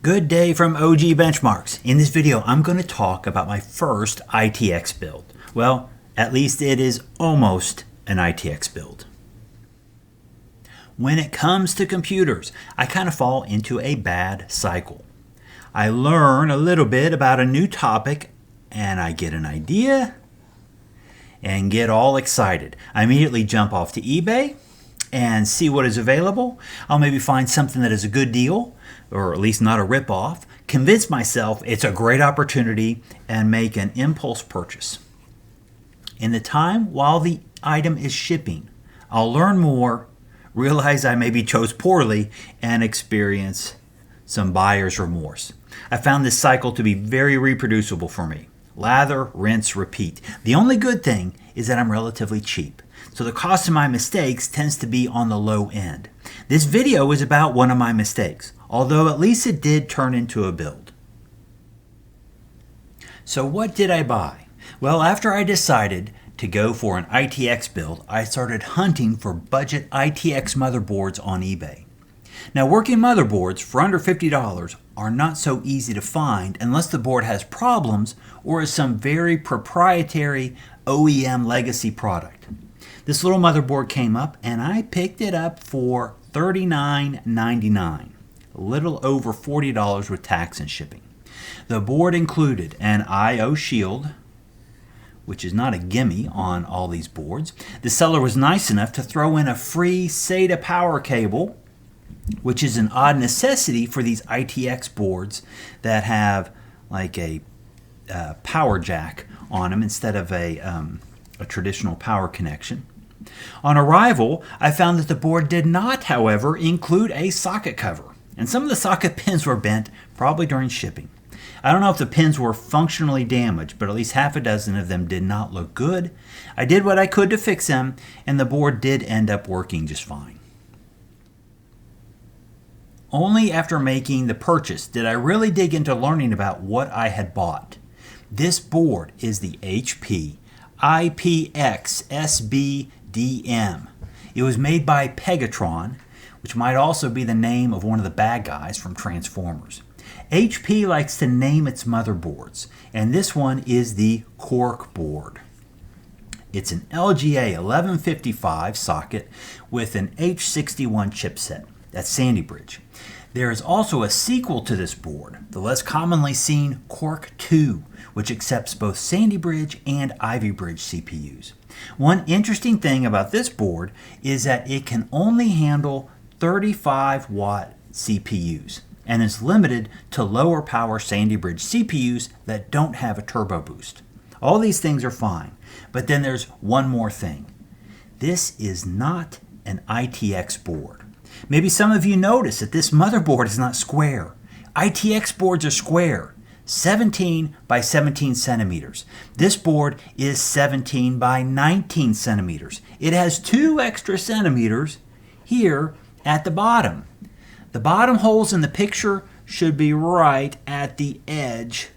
Good day from OG Benchmarks. In this video, I'm going to talk about my first ITX build. Well, at least it is almost an ITX build. When it comes to computers, I kind of fall into a bad cycle. I learn a little bit about a new topic and I get an idea and get all excited. I immediately jump off to eBay and see what is available. I'll maybe find something that is a good deal, or at least not a rip-off, convince myself it's a great opportunity, and make an impulse purchase. In the time while the item is shipping, I'll learn more, realize I maybe chose poorly, and experience some buyer's remorse. I found this cycle to be very reproducible for me. Lather, rinse, repeat. The only good thing is that I'm relatively cheap, so the cost of my mistakes tends to be on the low end. This video is about one of my mistakes, although at least it did turn into a build. So what did I buy? Well, after I decided to go for an ITX build, I started hunting for budget ITX motherboards on eBay. Now, working motherboards for under $50 are not so easy to find unless the board has problems or is some very proprietary OEM legacy product. This little motherboard came up and I picked it up for $39.99, a little over $40 with tax and shipping. The board included an I/O shield, which is not a gimme on all these boards. The seller was nice enough to throw in a free SATA power cable, which is an odd necessity for these ITX boards that have like a power jack on them instead of a traditional power connection. On arrival, I found that the board did not, however, include a socket cover, and some of the socket pins were bent, probably during shipping. I don't know if the pins were functionally damaged, but at least half a dozen of them did not look good. I did what I could to fix them, and the board did end up working just fine. Only after making the purchase did I really dig into learning about what I had bought. This board is the HP-IPXSB-DM. It was made by Pegatron, which might also be the name of one of the bad guys from Transformers. HP likes to name its motherboards, and this one is the Cork board. It's an LGA 1155 socket with an H61 chipset. That's Sandy Bridge. There is also a sequel to this board, the less commonly seen Cork 2, which accepts both Sandy Bridge and Ivy Bridge CPUs. One interesting thing about this board is that it can only handle 35-watt CPUs and is limited to lower power Sandy Bridge CPUs that don't have a turbo boost. All these things are fine, but then there's one more thing. This is not an ITX board. Maybe some of you notice that this motherboard is not square. ITX boards are square, 17 by 17 centimeters. This board is 17 by 19 centimeters. It has 2 extra centimeters here at the bottom. The bottom holes in the picture should be right at the edge,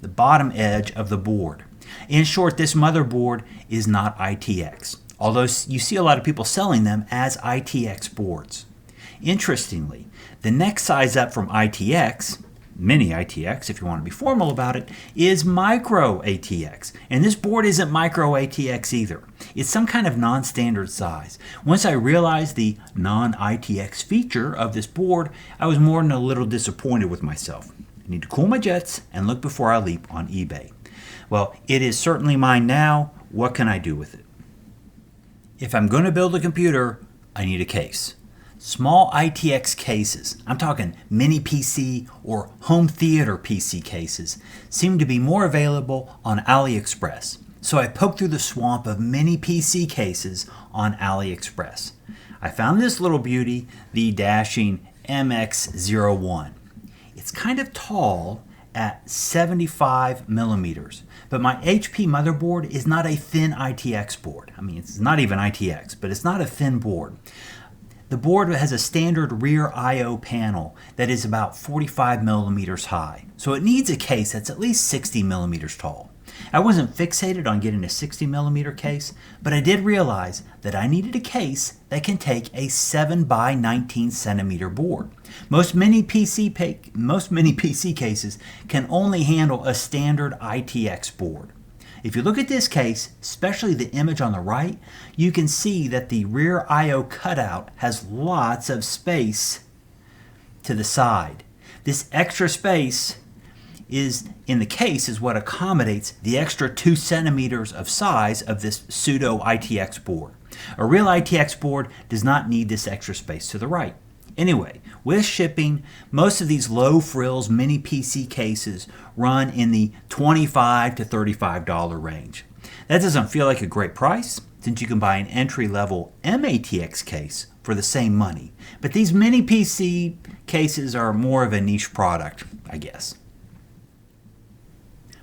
the bottom edge of the board. In short, this motherboard is not ITX, although you see a lot of people selling them as ITX boards. Interestingly, the next size up from ITX, mini-ITX if you want to be formal about it, is micro-ATX. And this board isn't micro-ATX either. It's some kind of non-standard size. Once I realized the non-ITX feature of this board, I was more than a little disappointed with myself. I need to cool my jets and look before I leap on eBay. Well, it is certainly mine now. What can I do with it? If I'm going to build a computer, I need a case. Small ITX cases, I'm talking mini PC or home theater PC cases, seem to be more available on AliExpress. So I poked through the swamp of mini PC cases on AliExpress. I found this little beauty, the dashing MX01. It's kind of tall at 75 millimeters, but my HP motherboard is not a thin ITX board. I mean, it's not even ITX, but it's not a thin board. The board has a standard rear I/O panel that is about 45 millimeters high, so it needs a case that's at least 60 millimeters tall. I wasn't fixated on getting a 60mm case, but I did realize that I needed a case that can take a 7x19cm board. Most mini PC cases can only handle a standard ITX board. If you look at this case, especially the image on the right, you can see that the rear I/O cutout has lots of space to the side. This extra space in the case is what accommodates the extra 2 centimeters of size of this pseudo ITX board. A real ITX board does not need this extra space to the right. Anyway, with shipping, most of these low frills mini PC cases run in the $25 to $35 range. That doesn't feel like a great price, since you can buy an entry-level MATX case for the same money. But these mini PC cases are more of a niche product, I guess.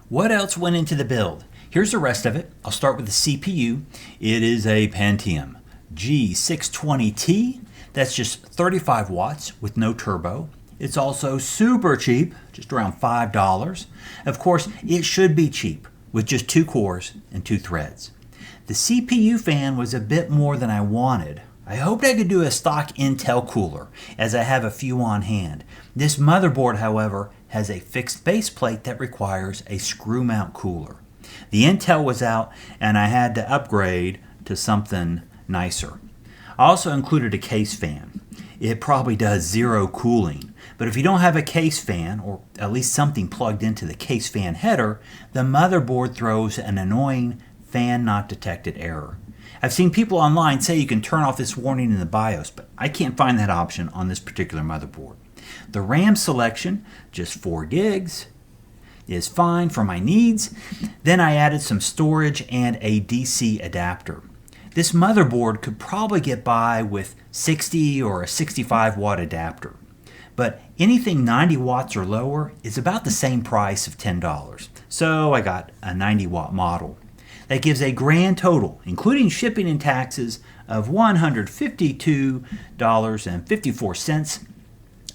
What else went into the build? Here's the rest of it. I'll start with the CPU. It is a Pentium G620T. That's just 35 watts with no turbo. It's also super cheap, just around $5. Of course, it should be cheap with just 2 cores and 2 threads. The CPU fan was a bit more than I wanted. I hoped I could do a stock Intel cooler, as I have a few on hand. This motherboard, however, has a fixed base plate that requires a screw mount cooler. The Intel was out, and I had to upgrade to something nicer. I also included a case fan. It probably does 0 cooling, but if you don't have a case fan, or at least something plugged into the case fan header, the motherboard throws an annoying fan not detected error. I've seen people online say you can turn off this warning in the BIOS, but I can't find that option on this particular motherboard. The RAM selection, just 4 gigs, is fine for my needs. Then I added some storage and a DC adapter. This motherboard could probably get by with 60 or a 65 watt adapter, but anything 90 watts or lower is about the same price of $10. So I got a 90 watt model. That gives a grand total, including shipping and taxes, of $152.54.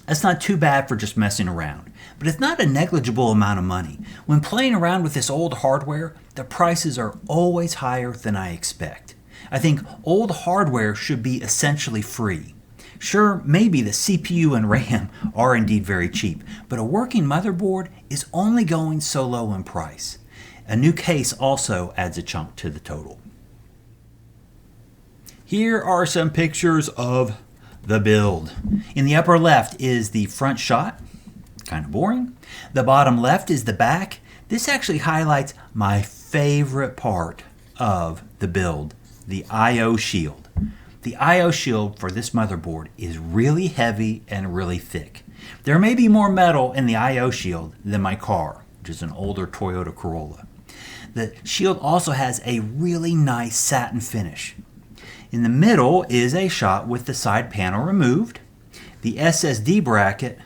That's not too bad for just messing around, but it's not a negligible amount of money. When playing around with this old hardware, the prices are always higher than I expect. I think old hardware should be essentially free. Sure, maybe the CPU and RAM are indeed very cheap, but a working motherboard is only going so low in price. A new case also adds a chunk to the total. Here are some pictures of the build. In the upper left is the front shot, kind of boring. The bottom left is the back. This actually highlights my favorite part of the build, the I/O shield. The I/O shield for this motherboard is really heavy and really thick. There may be more metal in the I/O shield than my car, which is an older Toyota Corolla. The shield also has a really nice satin finish. In the middle is a shot with the side panel removed. The SSD bracket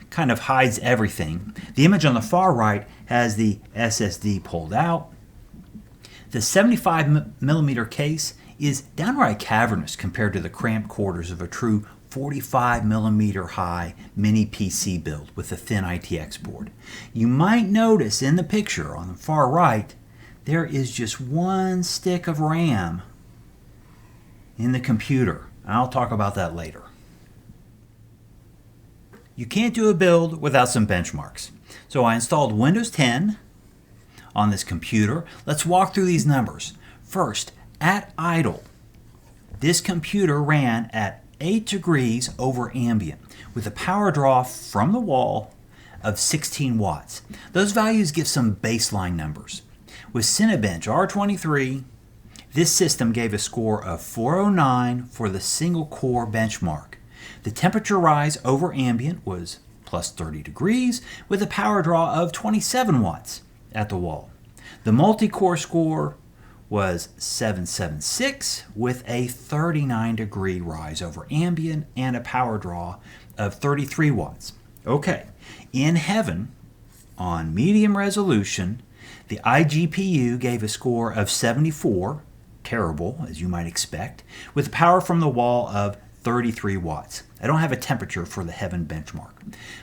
kind of hides everything. The image on the far right has the SSD pulled out. The 75mm case is downright cavernous compared to the cramped quarters of a true 45mm high mini PC build with a thin ITX board. You might notice in the picture on the far right, there is just one stick of RAM in the computer. I'll talk about that later. You can't do a build without some benchmarks. So I installed Windows 10 on this computer. Let's walk through these numbers. First, at idle, this computer ran at 8 degrees over ambient with a power draw from the wall of 16 watts. Those values give some baseline numbers. With Cinebench R23, this system gave a score of 409 for the single core benchmark. The temperature rise over ambient was plus 30 degrees with a power draw of 27 watts at the wall. The multi-core score was 776 with a 39 degree rise over ambient and a power draw of 33 watts. Okay, in heaven, on medium resolution, the iGPU gave a score of 74, terrible as you might expect, with power from the wall of 33 watts. I don't have a temperature for the heaven benchmark.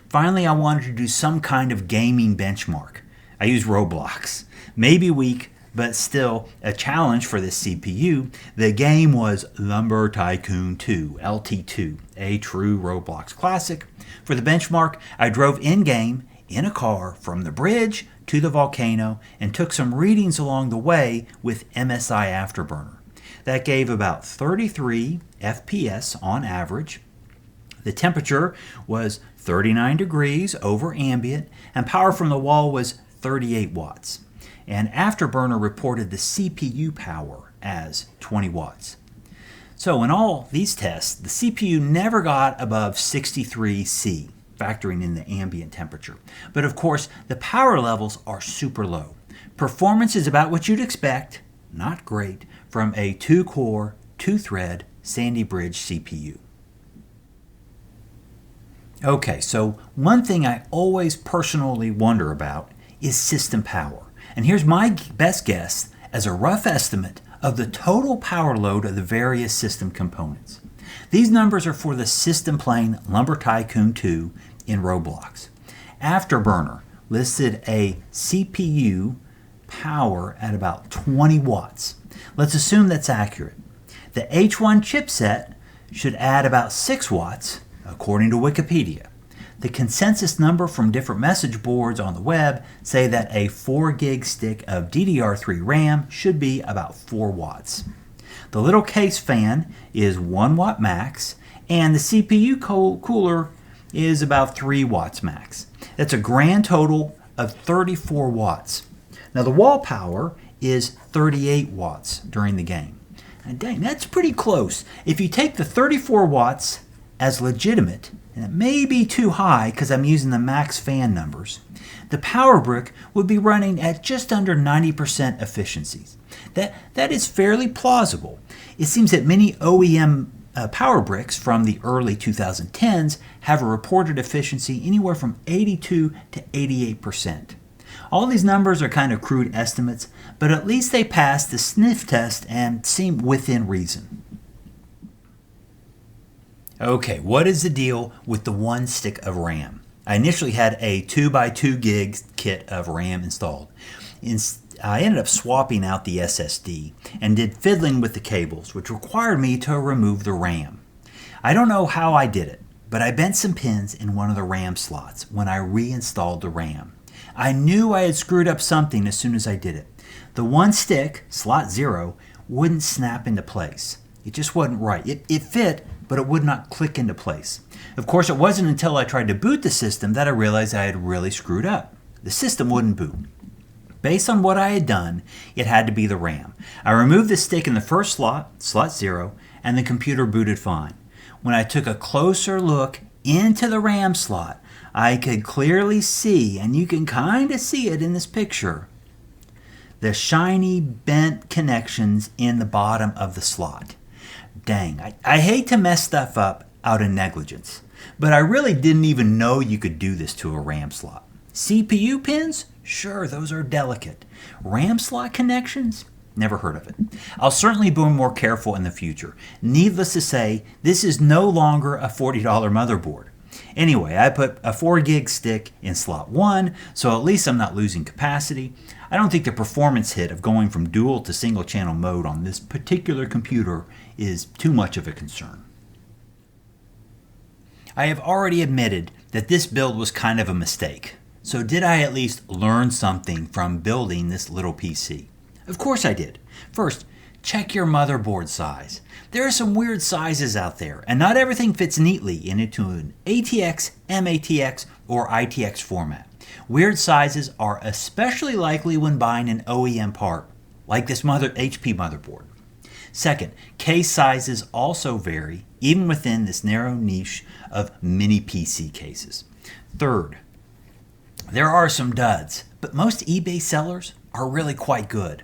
Finally, I wanted to do some kind of gaming benchmark. I use Roblox. Maybe weak, but still a challenge for this CPU. The game was Lumber Tycoon 2, LT2, a true Roblox classic. For the benchmark, I drove in-game in a car from the bridge to the volcano and took some readings along the way with MSI Afterburner. That gave about 33 FPS on average. The temperature was 39 degrees over ambient, and power from the wall was 38 watts. And Afterburner reported the CPU power as 20 watts. So in all these tests, the CPU never got above 63 C, factoring in the ambient temperature. But of course, the power levels are super low. Performance is about what you'd expect, not great, from a 2-core, 2-thread Sandy Bridge CPU. Okay, so one thing I always personally wonder about is system power. And here's my best guess as a rough estimate of the total power load of the various system components. These numbers are for the system playing Lumber Tycoon 2 in Roblox. Afterburner listed a CPU power at about 20 watts. Let's assume that's accurate. The H1 chipset should add about 6 watts, according to Wikipedia. The consensus number from different message boards on the web say that a 4 gig stick of DDR3 RAM should be about 4 watts. The little case fan is 1 watt max, and the CPU cooler is about 3 watts max. That's a grand total of 34 watts. Now the wall power is 38 watts during the game. And dang, that's pretty close. If you take the 34 watts as legitimate, and it may be too high because I'm using the max fan numbers, the power brick would be running at just under 90% efficiencies. That is fairly plausible. It seems that many OEM power bricks from the early 2010s have a reported efficiency anywhere from 82 to 88%. All these numbers are kind of crude estimates, but at least they pass the sniff test and seem within reason. Okay, what is the deal with the 1 stick of RAM? I initially had a 2x2 gig kit of RAM installed. I ended up swapping out the SSD and did fiddling with the cables, which required me to remove the RAM. I don't know how I did it, but I bent some pins in one of the RAM slots when I reinstalled the RAM. I knew I had screwed up something as soon as I did it. The 1 stick, slot 0, wouldn't snap into place. It just wasn't right. It fit, but it would not click into place. Of course, it wasn't until I tried to boot the system that I realized I had really screwed up. The system wouldn't boot. Based on what I had done, it had to be the RAM. I removed the stick in the first slot, slot 0, and the computer booted fine. When I took a closer look into the RAM slot, I could clearly see, and you can kind of see it in this picture, the shiny bent connections in the bottom of the slot. Dang, I hate to mess stuff up out of negligence, but I really didn't even know you could do this to a RAM slot. CPU pins? Sure, those are delicate. RAM slot connections? Never heard of it. I'll certainly be more careful in the future. Needless to say, this is no longer a $40 motherboard. Anyway, I put a 4 gig stick in slot 1, so at least I'm not losing capacity. I don't think the performance hit of going from dual to single channel mode on this particular computer is too much of a concern. I have already admitted that this build was kind of a mistake. So did I at least learn something from building this little PC? Of course I did. First, check your motherboard size. There are some weird sizes out there, and not everything fits neatly into an ATX, MATX, or ITX format. Weird sizes are especially likely when buying an OEM part, like this HP motherboard. Second, case sizes also vary, even within this narrow niche of mini PC cases. Third, there are some duds, but most eBay sellers are really quite good.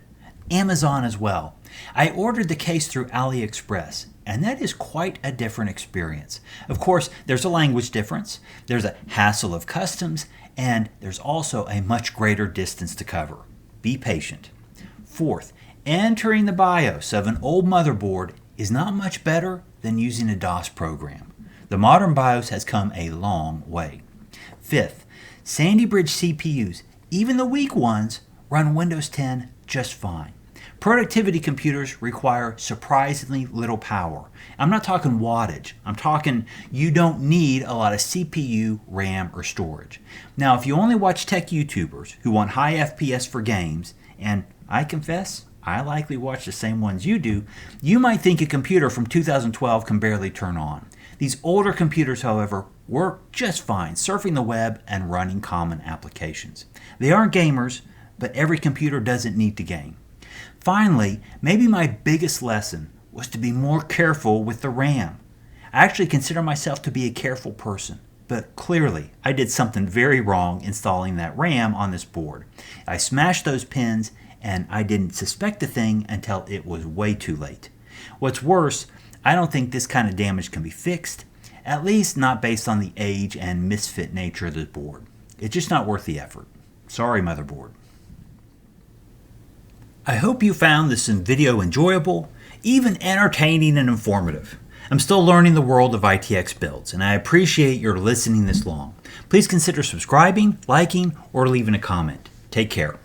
Amazon as well. I ordered the case through AliExpress, and that is quite a different experience. Of course, there's a language difference, there's a hassle of customs, and there's also a much greater distance to cover. Be patient. Fourth, entering the BIOS of an old motherboard is not much better than using a DOS program. The modern BIOS has come a long way. Fifth, Sandy Bridge CPUs, Even the weak ones run Windows 10 just fine. Productivity computers require surprisingly little power. I'm not talking wattage. I'm talking you don't need a lot of CPU, RAM, or storage. Now, if you only watch tech YouTubers who want high FPS for games, and I confess, I likely watch the same ones you do, you might think a computer from 2012 can barely turn on. These older computers, however, work just fine, surfing the web and running common applications. They aren't gamers, but every computer doesn't need to game. Finally, maybe my biggest lesson was to be more careful with the RAM. I actually consider myself to be a careful person, but clearly I did something very wrong installing that RAM on this board. I smashed those pins and I didn't suspect the thing until it was way too late. What's worse, I don't think this kind of damage can be fixed, at least not based on the age and misfit nature of the board. It's just not worth the effort. Sorry, motherboard. I hope you found this video enjoyable, even entertaining and informative. I'm still learning the world of ITX builds, and I appreciate your listening this long. Please consider subscribing, liking, or leaving a comment. Take care.